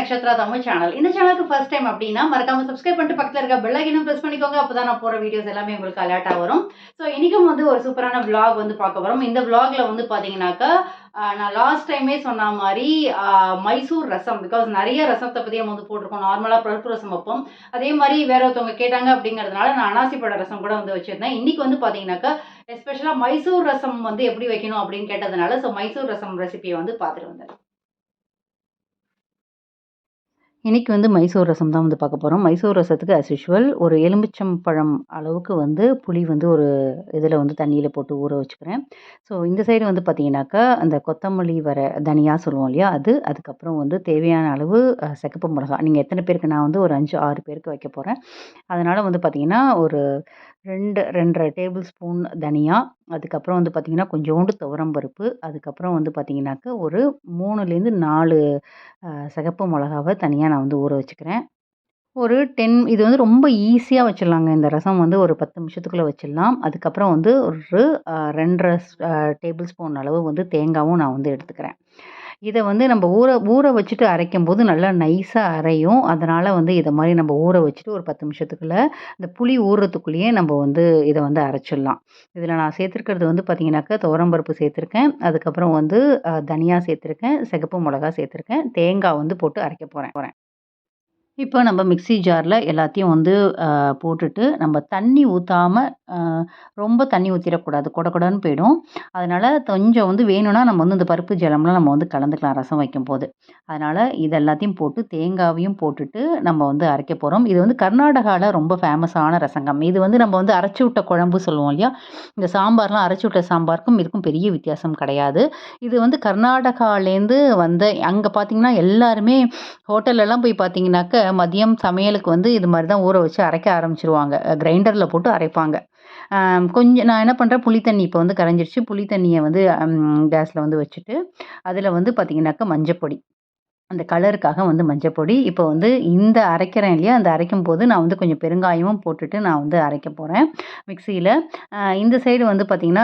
Nakshatra Tamil channel. இந்த சேனலுக்கு first time அப்படின்னா மறக்காம சப்ஸ்கிரைப் பண்ணிட்டு பக்கத்துல இருக்க பெல் ஐகானும் பிரஸ் பண்ணிக்கோங்க. அப்பதான் நான் போற வீடியோஸ் எல்லாமே உங்களுக்கு அலர்ட்டா வரும். ஸோ இன்னைக்கும் வந்து ஒரு சூப்பரான vlog வந்து பார்க்க போறோம். இந்த vlogல வந்து பார்த்தீங்கன்னாக்கா, நான் லாஸ்ட் டைமே சொன்ன மாரி மைசூர் ரசம். பிகாஸ் நெறைய ரசத்த பத்தி நம்ம வந்து போட்டிருக்கோம். நார்மலா பருப்பு ரசம் வைப்போம். அதே மாரி வேற ஒருத்தவங்க கேட்டாங்க அப்படிங்கிறதுனால நான் அனாசி பழ ரசம் கூட வந்து வச்சிருந்தேன். இன்னைக்கு வந்து பார்த்தீங்கன்னாக்கா, எஸ்பெஷலா மைசூர் ரசம் வந்து எப்படி வைக்கணும் அப்படின்னு கேட்டதுனால, மைசூர் ரசம் ரெசிபிய வந்து பார்த்துட்டு வந்தேன். இன்னைக்கு வந்து மைசூர் ரசம் தான் வந்து பார்க்க போறோம். மைசூர் ரசத்துக்கு ஆஸ் யூசுவல் ஒரு எலுமிச்சம்பழம் அளவுக்கு வந்து புளி வந்து ஒரு இதில வந்து தண்ணீல போட்டு ஊற வச்சுக்கிறேன். ஸோ இந்த சைடு வந்து பார்த்தீங்கன்னாக்கா, அந்த கொத்தமல்லி தனியா சொல்லுவோம் இல்லையா? அது. அதுக்கப்புறம் வந்து தேவையான அளவு சிகப்பு மிளகா. நீங்க எத்தன பேருக்கு நான் வந்து ஒரு 5, 6 பேருக்கு வைக்க போறேன். அதனால வந்து பார்த்தீங்கன்னா, ஒரு 2, 2 1/2 டேபிள் ஸ்பூன் தனியா, அதுக்கப்புறம் வந்து பார்த்தீங்கன்னா, கொஞ்சோண்டு துவரம் பருப்பு, அதுக்கப்புறம் வந்து பார்த்தீங்கன்னாக்கா, ஒரு 3லேருந்து 4 சிகப்பு மிளகாவ தனியா நான் வந்து ஊற வச்சுக்கிறேன். ஒரு 10 இது வந்து ரொம்ப ஈஸியா வச்சிடலாங்க. இந்த ரசம் வந்து ஒரு 10 நிமிஷத்துக்குள்ள வச்சிடலாம். அதுக்கப்புறம் வந்து ஒரு 2 1/2 டேபிள் ஸ்பூன் அளவு வந்து தேங்காவும் நான் வந்து எடுத்துக்கிறேன். இத வந்து நம்ம ஊற ஊற வச்சுட்டு அரைக்கும்போது நல்லா நைஸா அரையும். அதனால வந்து இத மாரி நம்ம ஊற வச்சுட்டு ஒரு 10 நிமிஷத்துக்குள்ள, இந்த புளி ஊறுறதுக்குள்ளேயே நம்ம வந்து இத வந்து அரைச்சிடலாம். இதில நான் சேர்த்துருக்கிறது வந்து பார்த்தீங்கன்னாக்கா, துவரம் பருப்பு சேர்த்துருக்கேன். அதுக்கப்புறம் வந்து தனியா சேர்த்துருக்கேன். சிகப்பு மிளகா சேர்த்துருக்கேன். தேங்காய் வந்து போட்டு அரைக்க போறேன். இப்போ நம்ம மிக்ஸி ஜார்ல எல்லாத்தையும் வந்து போட்டுட்டு, நம்ம தண்ணி ஊத்தாம அ ரொம்ப தண்ணி ஊத்திறக்கூடாது. கொட கொடன்னு போயிடும். அதனால கொஞ்சம் வந்து வேணும்னா நம்ம வந்து இந்த பருப்பு ஜலம்லாம் நம்ம வந்து கலந்துக்கலாம் ரசம் வைக்கும்போது. அதனால இது எல்லாத்தையும் போட்டு தேங்காவையும் போட்டுட்டு நம்ம வந்து அரைக்க போறோம். இது வந்து கர்நாடகால ரொம்ப ஃபேமஸான ரசங்கம். இது வந்து நம்ம வந்து அரைச்சு விட்ட குழம்பு சொல்லுவோம் இல்லையா? இந்த சாம்பார்லாம் அரைச்சு விட்ட சாம்பாருக்கும் இதுக்கும் பெரிய வித்தியாசம் கிடையாது. இது வந்து கர்நாடகாலேருந்து வந்த அங்க பார்த்தீங்கன்னா எல்லாருமே ஹோட்டல்லலாம் போய் பார்த்தீங்கன்னாக்க, மதியம் சமையலுக்கு வந்து இது மாரி தான் ஊற வச்சு அரைக்க ஆரம்பிச்சுருவாங்க. கிரைண்டர்ல போட்டு அரைப்பாங்க. கொஞ்சம் நான் என்ன பண்றேன், புளி தண்ணி இப்போ வந்து கரைஞ்சிருச்சு. புளி தண்ணிய வந்து கேஸ்ல வந்து வச்சுட்டு, அதில வந்து பார்த்தீங்கன்னாக்கா மஞ்சப்பொடி. அந்த கலருக்காக வந்து மஞ்சப்பொடி. இப்போ வந்து இந்த அரைக்கிறேன் இல்லையா? அந்த அரைக்கும்போது நான் வந்து கொஞ்சம் பெருங்காயமும் போட்டுட்டு நான் வந்து அரைக்க போறேன் மிக்ஸியில. இந்த சைடு வந்து பார்த்தீங்கன்னா,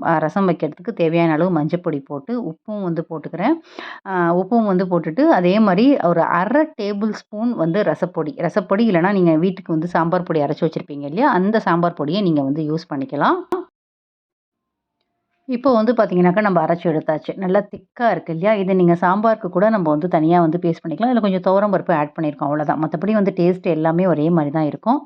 அ ரசம் வைக்கிறதுக்கு தேவையான அளவு மஞ்சப்பொடி போட்டு, உப்பும் வந்து போட்டுக்கிறேன். உப்பும் வந்து போட்டுட்டு, அதே மாரி ஒரு 1/2 டேபிள் ஸ்பூன் வந்து ரசப்பொடி. ரசப்பொடி இல்லன்னா நீங்க வீட்டுக்கு வந்து சாம்பார் பொடி அரைச்சு வச்சிருப்பீங்க இல்லையா? அந்த சாம்பார் பொடிய நீங்க வந்து யூஸ் பண்ணிக்கலாம். இப்போ வந்து பார்த்தீங்கன்னாக்கா, நம்ம அரைச்சு எடுத்தாச்சு. நல்லா திக்கா இருக்கு இல்லையா? இத நீங்க சாம்பாருக்கு கூட நம்ம வந்து தனியா வந்து பேஸ்ட் பண்ணிக்கலாம். இதுல கொஞ்சம் துவரம் பருப்பு ஆட் பண்ணியிருக்கோம் அவ்வளோதான். மத்தபடி வந்து டேஸ்ட் எல்லாமே ஒரே மாரி தான் இருக்கும்.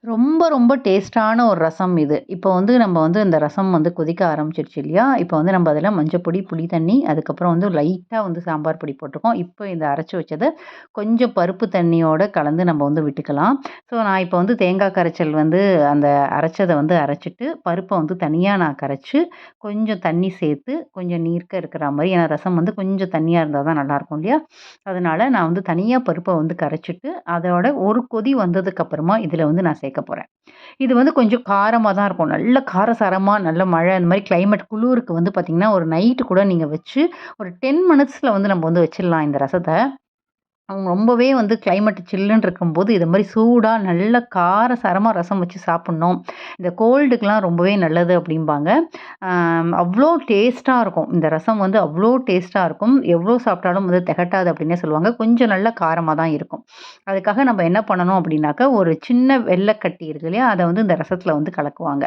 ரொம்ப, ரொம்ப டேஸ்ட்டான ஒரு ரசம் இது. இப்போ வந்து நம்ம வந்து இந்த ரசம் வந்து கொதிக்க ஆரம்பிச்சிருச்சு இல்லையா? இப்போ வந்து நம்ம அதில மஞ்சப்பொடி, புளி தண்ணி, அதுக்கப்புறம் வந்து லைட்டா வந்து சாம்பார் பொடி போட்டுருக்கோம். இப்போ இந்த அரைச்சு வச்சத கொஞ்சம் பருப்பு தண்ணியோட கலந்து நம்ம வந்து விட்டுக்கலாம். ஸோ நான் இப்போ வந்து தேங்காய் கரைச்சல் வந்து அந்த அரைச்சத வந்து அரைச்சுட்டு, பருப்ப வந்து தனியா நான் கரைச்சு, கொஞ்சம் தண்ணி சேர்த்து, கொஞ்சம் நீர்க்க இருக்கிற மாரி ஏன்னா ரசம் வந்து கொஞ்சம் தண்ணியா இருந்தா தான் நல்லாயிருக்கும் இல்லையா? அதனால நான் வந்து தனியா பருப்ப வந்து கரைச்சுட்டு, அதோட ஒரு கொதி வந்ததுக்கு அப்புறமா இதில வந்து நான் சேர்க்க போறேன். இது வந்து கொஞ்சம் காரமா தான் இருக்கும். நல்ல காரசாரமா, நல்ல மழை இந்த மாரி கிளைமேட் குளுருக்கு வந்து பார்த்தீங்கன்னா, ஒரு நைட்டு கூட நீங்க வச்சு, ஒரு 10 மினிட்ஸ்ல வந்து நம்ம வந்து வச்சிடலாம் இந்த ரசத்த. அவங்க ரொம்பவே வந்து கிளைமேட் சில்லுன்னு இருக்கும்போது, இது மாரி சூடா நல்ல காரசாரமா ரசம் வச்சு சாப்பிடணும். இந்த கோல்டுக்குலாம் ரொம்பவே நல்லது அப்டிம்பாங்க. அவ்ளோ டேஸ்ட்டா இருக்கும். இந்த ரசம் வந்து அவ்ளோ டேஸ்ட்டா இருக்கும். எவ்ளோ சாப்பிட்டாலும் வந்து திகட்டாது அப்டின்னே சொல்லுவாங்க. கொஞ்சம் நல்ல காரமா தான் இருக்கும். அதுக்காக நம்ம என்ன பண்ணணும் அப்டின்னாக்கா, ஒரு சின்ன வெல்ல கட்டி இருக்கு இல்லையா? அத வந்து இந்த ரசத்துல வந்து கலக்குவாங்க.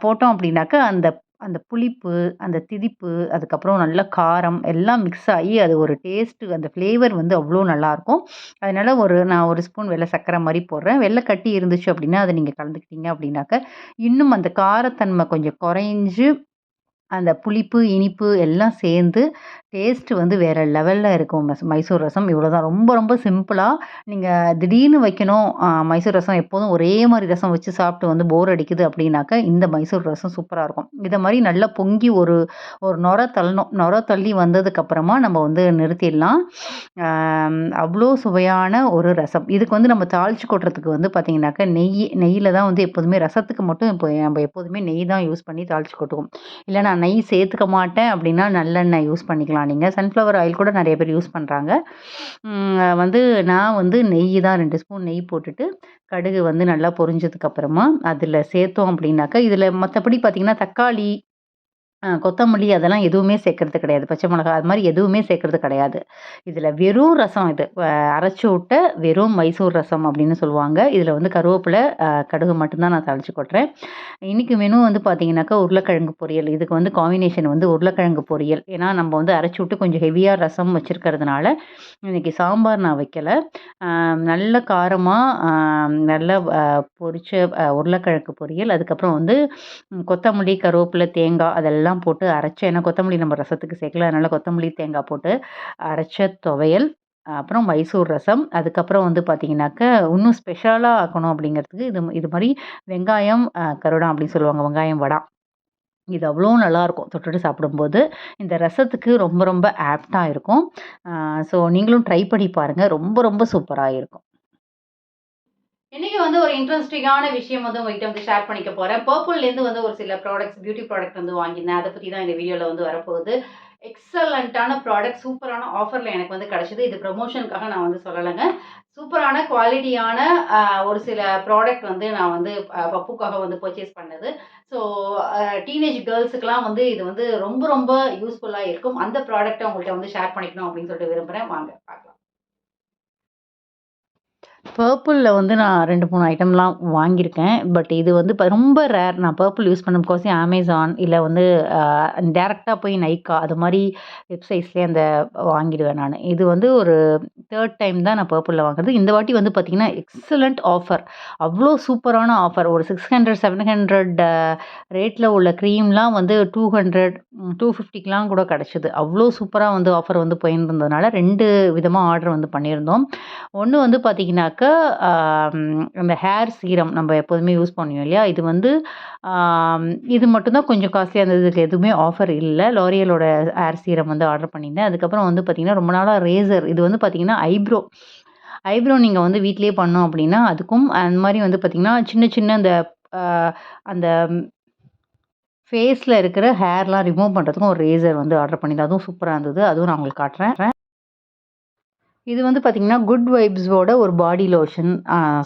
போட்டோம் அப்டின்னாக்கா, அந்த அந்த புளிப்பு, அந்த திதிப்பு, அதுக்கப்புறம் நல்ல காரம் எல்லாம் மிக்ஸ் ஆயி அது ஒரு டேஸ்ட்டு அந்த ஃப்ளேவர் வந்து அவ்ளோ நல்லாயிருக்கும். அதனால நான் 1 ஸ்பூன் வெள்ள சர்க்கரை மாரி போடுறேன். வெள்ள கட்டி இருந்துச்சு அப்டின்னா, அத நீங்க கலந்துக்கிட்டீங்க அப்டின்னாக்க, இன்னும் அந்த காரத்தன்மை கொஞ்சம் குறைஞ்சு அந்த புளிப்பு, இனிப்பு எல்லாம் சேர்ந்து டேஸ்ட் வந்து வேற லெவல்ல இருக்கும். மைசூர் ரசம் இவ்வளோதான். ரொம்ப ரொம்ப சிம்பிளா நீங்க திடீர்னு வைக்கணும். மைசூர் ரசம் எப்போதும் ஒரே மாரி ரசம் வச்சு சாப்பிட்டு வந்து போர் அடிக்குது அப்படின்னாக்கா, இந்த மைசூர் ரசம் சூப்பரா இருக்கும். இத மாரி நல்லா பொங்கி ஒரு ஒரு நொர தள்ளணும். நொர தள்ளி வந்ததுக்கு அப்புறமா நம்ம வந்து நிறுத்திடலாம். அவ்ளோ சுவையான ஒரு ரசம். இதுக்கு வந்து நம்ம தாளிச்சு கொட்டுறதுக்கு வந்து பார்த்தீங்கன்னாக்கா, நெய்யில தான் வந்து எப்போதுமே ரசத்துக்கு மட்டும் இப்போ நம்ம எப்போதுமே நெய் தான் யூஸ் பண்ணி தாளிச்சு கொட்டுவோம். இல்ல நான் நெய் சேர்த்துக்க மாட்டேன் அப்படின்னா, நல்லெண்ணெய் யூஸ் பண்ணிக்கலாம் நீங்க. சன்ஃப்ளவர் ஆயில் கூட நெறைய பேர் யூஸ் பண்றாங்க. வந்து நான் வந்து நெய் தான் 2 ஸ்பூன் நெய் போட்டுட்டு, கடுகு வந்து நல்லா பொரிஞ்சதுக்கு அப்புறமா அதில சேர்த்தோம் அப்படின்னாக்கா, இதில மத்தபடி பார்த்தீங்கன்னா, தக்காளி கொத்தமல்லி அதெல்லாம் எதுவுமே சேர்க்கறது கிடையாது. பச்சை மிளகா அது மாரி எதுவுமே சேர்க்கறது கிடையாது. இதில வெறும் ரசம் இது. அரைச்சு விட்ட வெறும் மைசூர் ரசம் அப்படின்னு சொல்லுவாங்க. இதில வந்து கருவேப்பிலை, கடுகு மட்டும் தான் நான் தாளிச்சு கொட்டுறேன். இன்னைக்கு மெனு வந்து பார்த்தீங்கன்னாக்கா, உருளைக்கிழங்கு பொரியல். இதுக்கு வந்து காம்பினேஷன் வந்து உருளைக்கிழங்கு பொரியல். ஏன்னா நம்ம வந்து அரைச்சு விட்டு கொஞ்சம் ஹெவியா ரசம் வச்சிருக்கிறதுனால, இன்னைக்கு சாம்பார் நான் வைக்கல. நல்ல காரமா நல்ல பொரிச்ச உருளைக்கிழங்கு பொரியல். அதுக்கப்புறம் வந்து கொத்தமல்லி, கருவேப்பிலை, தேங்காய் அதெல்லாம் போட்டு அரைச்ச ஏன்னா கொத்தமல்லி நம்ம ரசத்துக்கு சேர்க்கல. அதனால கொத்தமல்லி, தேங்காய் போட்டு அரைச்ச துவையல். அப்புறம் மைசூர் ரசம். அதுக்கப்புறம் வந்து பார்த்தீங்கன்னாக்க, இன்னும் ஸ்பெஷலா ஆக்கணும் அப்படிங்கிறதுக்கு இது இது மாரி வெங்காயம் கருடம் அப்படின்னு சொல்லுவாங்க. வெங்காயம் வடா. இது அவ்வளோ நல்லாயிருக்கும் தொட்டுட்டு சாப்பிடும்போது. இந்த ரசத்துக்கு ரொம்ப ரொம்ப ஆப்ட்டா இருக்கும். ஸோ நீங்களும் ட்ரை பண்ணி பாருங்க. ரொம்ப ரொம்ப சூப்பரா இருக்கும். இன்னைக்கு வந்து ஒரு இன்ட்ரஸ்டிங்கான விஷயம் வந்து உங்ககிட்ட வந்து ஷேர் பண்ணிக்க போறேன். பர்பிள்லேருந்து வந்து ஒரு சில ப்ராடக்ட்ஸ், பியூட்டி ப்ராடக்ட் வந்து வாங்கியிருந்தேன். அத பத்தி தான் இந்த வீடியோல வந்து வரப்போகுது. எக்ஸலன்ட்டான ப்ராடக்ட் சூப்பரான ஆஃபர்ல எனக்கு வந்து கிடைச்சது. இது ப்ரமோஷனுக்காக நான் வந்து சொல்லலங்க. சூப்பரான குவாலிட்டியான அ ஒரு சில ப்ராடக்ட் வந்து நான் வந்து பப்புக்காக வந்து பர்ச்சேஸ் பண்ணது. ஸோ டீனேஜ் கேர்ல்ஸுக்குலாம் வந்து இது வந்து ரொம்ப ரொம்ப யூஸ்ஃபுல்லா இருக்கும். அந்த ப்ராடக்ட்ட உங்கள்ட்ட வந்து ஷேர் பண்ணிக்கணும் அப்படின்னு சொல்லிட்டு விரும்புறேன். வாங்க பார்க்கலாம். பர்பிள்ல வந்து நான் 2, 3 ஐட்டம்லாம் வாங்கியிருக்கேன். பட் இது வந்து ரொம்ப ரேர். நான் பர்பிள் யூஸ் பண்ண முக்காவாசி Amazon இல்ல வந்து டைரக்ட்டா போய் Nykaa அது மாரி வெப்சைட்ஸ்லயே அந்த வாங்கிடுவேன் நானு. இது வந்து ஒரு 3 டைம் தான் நான் பர்பிள்ல வாங்குறது. இந்த வாட்டி வந்து பார்த்தீங்கன்னா, எக்ஸலன்ட் ஆஃபர். அவ்ளோ சூப்பரான ஆஃபர். ஒரு 600, 700 ரேட்ல உள்ள கிரீம்லாம் வந்து 200, 250க்குலாம் கூட கிடைச்சது. அவ்ளோ சூப்பரா வந்து ஆஃபர் வந்து போயிருந்ததுனால 2 விதமா ஆர்டர் வந்து பண்ணியிருந்தோம். ஒண்ணு வந்து பார்த்தீங்கன்னாக்கா, அந்த ஹேர் சீரம் நம்ம எப்போதுமே யூஸ் பண்ணுவோம் இல்லையா? இது வந்து ஆம் இது மட்டும் தான் கொஞ்சம் காஸ்ட்லியா இருந்தது. இதுக்கு எதுவுமே ஆஃபர் இல்ல. L'Orealஓட ஹேர் சீரம் வந்து ஆர்டர் பண்ணியிருந்தேன். அதுக்கப்புறம் வந்து பார்த்தீங்கன்னா, ரொம்ப நாளா ரேசர் இது வந்து பார்த்தீங்கன்னா, ஐப்ரோ நீங்க வந்து வீட்லயே பண்ணோம் அப்படின்னா, அதுக்கும் அந்த மாரி வந்து பார்த்தீங்கன்னா, சின்ன சின்ன அந்த அ அந்த ஃபேஸ்ல இருக்கிற ஹேர்லாம் ரிமூவ் பண்றதுக்கும் ஒரு ரேசர் வந்து ஆர்டர் பண்ணியிருந்தேன். அதுவும் சூப்பரா இருந்தது. அதுவும் நான் உங்களுக்கு காட்டுறேன். இது வந்து பார்த்தீங்கன்னா, குட் வைப்ஸோட ஒரு body lotion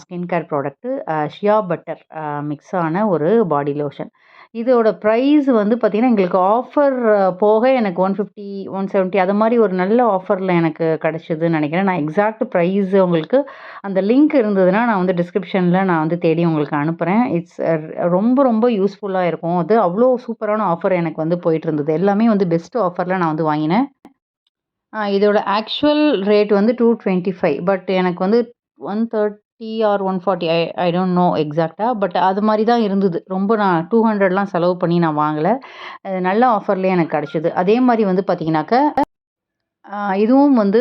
skin care product ஷியா பட்டர் மிக்ஸ் ஆன ஒரு பாடி லோஷன். இதோட ப்ரைஸ் வந்து பார்த்தீங்கன்னா, எங்களுக்கு ஆஃபர் போக எனக்கு 150, 170 அது மாரி ஒரு நல்ல ஆஃபர்ல எனக்கு கிடைச்சதுன்னு நெனைக்கிறேன். நான் எக்ஸாக்ட் ப்ரைஸ் உங்களுக்கு அந்த லிங்க் இருந்ததுன்னா, நான் வந்து டிஸ்கிரிப்ஷன்ல நான் வந்து தேடி உங்களுக்கு அனுப்புறேன். இட்ஸ் ரொம்ப ரொம்ப யூஸ்ஃபுல்லா இருக்கும். அது அவ்ளோ சூப்பரான ஆஃபர் எனக்கு வந்து போயிட்டுருந்தது. எல்லாமே வந்து பெஸ்ட் ஆஃபர்ல நான் வந்து வாங்கினேன். இதோட ஆக்சுவல் ரேட் வந்து 225 பட் எனக்கு வந்து 130 ஆர் 140 ஐ டோன்ட் நோ எக்ஸாக்ட்டா. பட் அது மாரி தான் இருந்தது. ரொம்ப நான் 200லாம் செலவு பண்ணி நான் வாங்கல. நல்ல ஆஃபர்லயே எனக்கு கிடைச்சது. அதே மாரி வந்து பார்த்தீங்கன்னாக்க, இதுவும் வந்து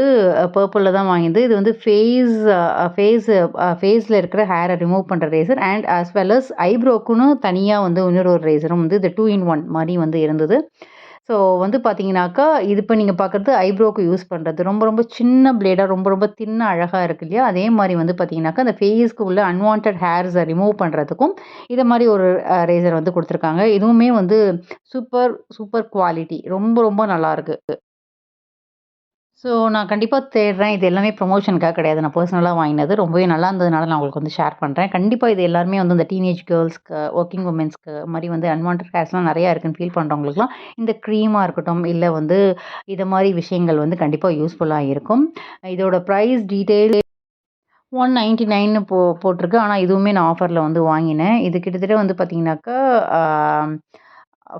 பர்பிள்ல தான் வாங்கினது. இது வந்து ஃபேஸ்ல இருக்கிற ஹேர ரிமூவ் பண்ற razor and as well as ஐப்ரோக்குன்னு தனியா வந்து இன்னொரு ஒரு ரேசரும் வந்து இந்த 2 இன் 1 மாரி வந்து இருந்தது. ஸோ வந்து பார்த்தீங்கன்னாக்கா, இது இப்ப நீங்க பார்க்குறது ஐப்ரோக்கு யூஸ் பண்றது. ரொம்ப ரொம்ப சின்ன பிளேடா ரொம்ப ரொம்ப தின்னா அழகா இருக்கு இல்லையா? அதே மாரி வந்து பார்த்தீங்கன்னாக்கா, அந்த ஃபேஸ்க்கு உள்ள அன்வான்டட் ஹேர்ஸ ரிமூவ் பண்றதுக்கும், இத மாரி ஒரு ரேசர் வந்து குடுத்துருக்காங்க. இதுவுமே வந்து சூப்பர் சூப்பர் குவாலிட்டி. ரொம்ப ரொம்ப நல்லாருக்கு. ஸோ நான் கண்டிப்பா தேடுறேன். இது எல்லாமே ப்ரமோஷனுக்காக கிடையாது. நான் பெர்சனலா வாங்கினது. ரொம்பவே நல்லா இருந்ததுனால நான் உங்களுக்கு வந்து ஷேர் பண்றேன். கண்டிப்பா இது எல்லாருமே வந்து இந்த டீனேஜ் கேர்ல்ஸ்க்கு, வொர்க்கிங் வுமன்ஸ்க்கு மாரி வந்து அன்வான்டட் ஹேர்ஸ்லாம் நெறையா இருக்குன்னு ஃபீல் பண்றவங்களுக்குலாம், இந்த க்ரீமா இருக்கட்டும், இல்ல வந்து இத மாரி விஷயங்கள் வந்து கண்டிப்பா யூஸ்ஃபுல்லா இருக்கும். இதோட பிரைஸ் டீட்டெயில் 199ன்னு போட்டிருக்கு. ஆனா இதுவுமே நான் ஆஃபர்ல வந்து வாங்கினேன். இது கிட்டத்தட்ட வந்து பார்த்தீங்கன்னாக்கா, ஆ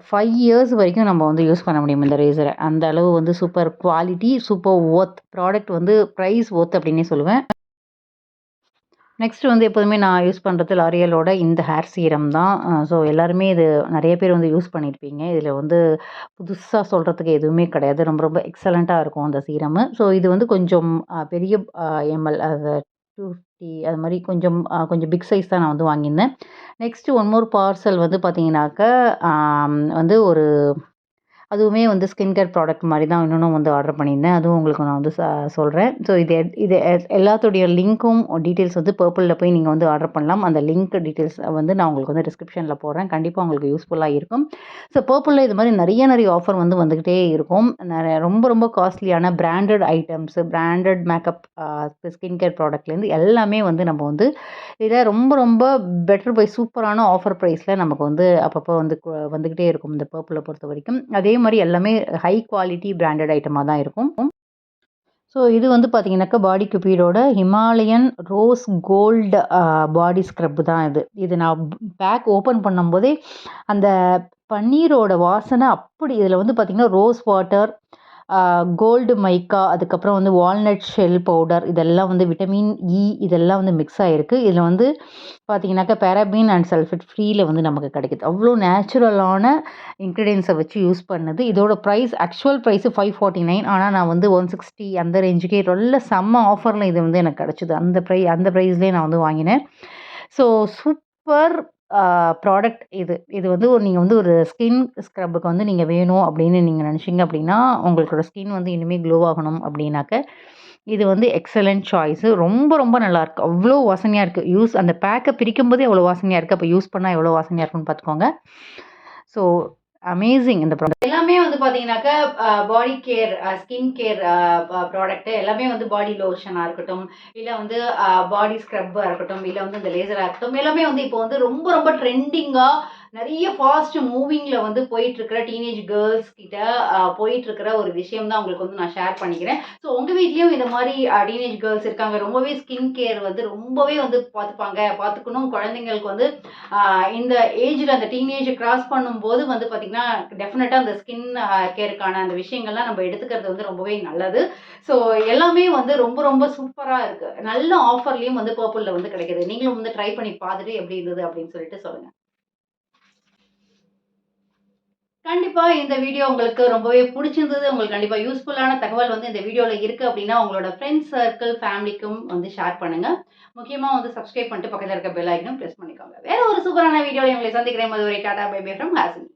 5 இயர்ஸ் வரைக்கும் நம்ம வந்து யூஸ் பண்ண முடியும் இந்த ரேசர. அந்த அளவு வந்து சூப்பர் குவாலிட்டி, சூப்பர் ப்ராடக்ட் வந்து பிரைஸ் அப்டின்னே சொல்லுவேன். நெக்ஸ்ட் வந்து எப்போதுமே நான் யூஸ் பண்றது L'Orealஓட இந்த ஹேர் சீரம் தான். ஸோ எல்லாருமே இது நெறைய பேர் வந்து யூஸ் பண்ணியிருப்பீங்க. இதில வந்து புதுசா சொல்றதுக்கு எதுவுமே கிடையாது. ரொம்ப ரொம்ப எக்ஸலன்ட்டா இருக்கும் அந்த சீரமு. ஸோ இது வந்து கொஞ்சம் பெரிய எம்எல் அது 250 அது மாரி கொஞ்சம் கொஞ்சம் பிக் சைஸ் தான் நான் வந்து வாங்கியிருந்தேன். நெக்ஸ்ட் ஒன் மோர் பார்சல் வந்து பார்த்தீங்கன்னாக்க, வந்து ஒரு அதுவுமே வந்து ஸ்கின் கேர் ப்ராடக்ட் மாரி தான் இன்னொன்னும் வந்து ஆர்டர் பண்ணியிருந்தேன். அதுவும் உங்களுக்கு நான் வந்து சொல்றேன். ஸோ இது எல்லாத்துடைய லிங்க்கும் டீட்டெயில்ஸ் வந்து பர்பிள்ல போய் நீங்க வந்து ஆர்டர் பண்ணலாம். அந்த லிங்க் டீட்டெயில்ஸ் வந்து நான் உங்களுக்கு வந்து டிஸ்கிரிப்ஷன்ல போடுறேன். கண்டிப்பா உங்களுக்கு யூஸ்ஃபுல்லா இருக்கும். ஸோ பர்பிள்ல இது மாரி நெறைய ஆஃபர் வந்து வந்துகிட்டே இருக்கும். ரொம்ப ரொம்ப காஸ்ட்லியான branded items, branded makeup skin care ப்ராடக்ட்லேருந்து எல்லாமே வந்து நம்ம வந்து இதில ரொம்ப ரொம்ப பெட்டர் பை சூப்பரான ஆஃபர் ப்ரைஸில நமக்கு வந்து அப்பப்போ வந்து வந்துகிட்டே இருக்கும் இந்த பர்பிள பொறுத்தவரைக்கும். அதே மாரி எல்லாமே ஹை குவாலிட்டி பிராண்டட் ஐட்டமா தான் இருக்கும். ஸோ இது வந்து பார்த்தீங்கன்னாக்கா, பாடி க்யூபிடோட Himalayan rose gold body scrub தான் இது. இது நான் பேக் ஓப்பன் பண்ணும்போதே, அந்த பன்னீரோட வாசனை அப்படி இதில வந்து பார்த்தீங்கன்னா, ரோஸ் வாட்டர், கோல்டு மைக்கா, அதுக்கப்புறம் வந்து வால்நட் ஷெல் பவுடர் இதெல்லாம் வந்து விட்டமின் இ இதெல்லாம் வந்து மிக்ஸ் ஆயிருக்கு. இதில வந்து பார்த்தீங்கன்னாக்கா, பாராபீன் அண்ட் சல்ஃபேட் ஃப்ரீல வந்து நமக்கு கிடைக்குது. அவ்வளோ நேச்சுரலான இன்கிரீடியன்ஸை வச்சு யூஸ் பண்ணது. இதோட ப்ரைஸ் ஆக்சுவல் ப்ரைஸு 549. ஆனால் நான் வந்து 160 அந்த ரேஞ்சுக்கே நல்ல செம்ம ஆஃபரில் இது வந்து எனக்கு கிடச்சிது. அந்த ப்ரைஸ்லேயே நான் வந்து வாங்கினேன். ஸோ சூப்பர் ப்ராடக்ட் இது. இது வந்து நீங்க வந்து ஒரு ஸ்கின் ஸ்க்ரப்புக்கு வந்து நீங்க வேணும் அப்படின்னு நீங்க நினச்சீங்க அப்படின்னா, உங்களோட ஸ்கின் வந்து இனிமே க்ளோ ஆகணும் அப்படின்னாக்க, இது வந்து எக்ஸலன்ட் சாய்ஸு. ரொம்ப ரொம்ப நல்லாயிருக்கு. அவ்வளோ வாசனையா இருக்கு. அந்த பேக்க பிரிக்கும்போதே அவ்வளோ வாசனையா இருக்கு. அப்போ யூஸ் பண்ணா எவ்வளோ வாசனையா இருக்கும்னு பார்த்துக்கோங்க. ஸோ அமேசிங் இந்த ப்ராடக்ட். எல்லாமே வந்து பார்த்தீங்கன்னாக்கா, பாடி கேர், ஸ்கின் கேர் ப்ராடக்ட் எல்லாமே வந்து பாடி லோஷனா இருக்கட்டும், இல்ல வந்து பாடி ஸ்க்ரப்பா இருக்கட்டும், இல்ல வந்து இந்த லேசரா இருக்கட்டும், எல்லாமே வந்து இப்போ வந்து ரொம்ப ரொம்ப ட்ரெண்டிங்கா நெறைய ஃபாஸ்ட் மூவிங்ல வந்து போயிட்டுருக்கிற டீனேஜ் கேர்ள்ஸ் கிட்ட போயிட்டுருக்கிற ஒரு விஷயம் தான் உங்களுக்கு வந்து நான் ஷேர் பண்ணிக்கிறேன். ஸோ உங்க வீட்லயும் இந்த மாரி டீனேஜ் கேர்ள்ஸ் இருக்காங்க. ரொம்பவே ஸ்கின் கேர் வந்து ரொம்பவே வந்து பார்த்துப்பாங்க, பார்த்துக்கணும். குழந்தைங்களுக்கு வந்து இந்த ஏஜ்ல அந்த டீனேஜ் கிராஸ் பண்ணும்போது வந்து பார்த்தீங்கன்னா, டெஃபினட்டா அந்த ஸ்கின் கேருக்கான அந்த விஷயங்கள்லாம் நம்ம எடுத்துக்கிறது வந்து ரொம்பவே நல்லது. ஸோ எல்லாமே வந்து ரொம்ப ரொம்ப சூப்பரா இருக்கு. நல்ல ஆஃபர்லயும் வந்து பர்பிள்ல வந்து கிடைக்குது. நீங்களும் வந்து ட்ரை பண்ணி பார்த்துட்டு எப்படி இருந்தது அப்படின்னு சொல்லிட்டு சொல்லுங்க. கண்டிப்பா இந்த வீடியோ உங்களுக்கு ரொம்பவே புடிச்சிருந்தது. உங்களுக்கு கண்டிப்பா யூஸ்ஃபுல்லான தகவல் வந்து இந்த வீடியோல இருக்கு அப்டின்னா, உங்களோட ஃப்ரெண்ட்ஸ் சர்க்கிள், ஃபேமிலிக்கும் வந்து ஷேர் பண்ணுங்க. முக்கியமா வந்து சப்ஸ்கிரைப் பண்ணிட்டு பக்கத்துல இருக்க பெல் ஐக்கனும் பிரஸ் பண்ணிக்கோங்க. வேற ஒரு சூப்பரான வீடியோல உங்களை சந்திக்கிறேன். அதுவரை tata bye bye from Hasini.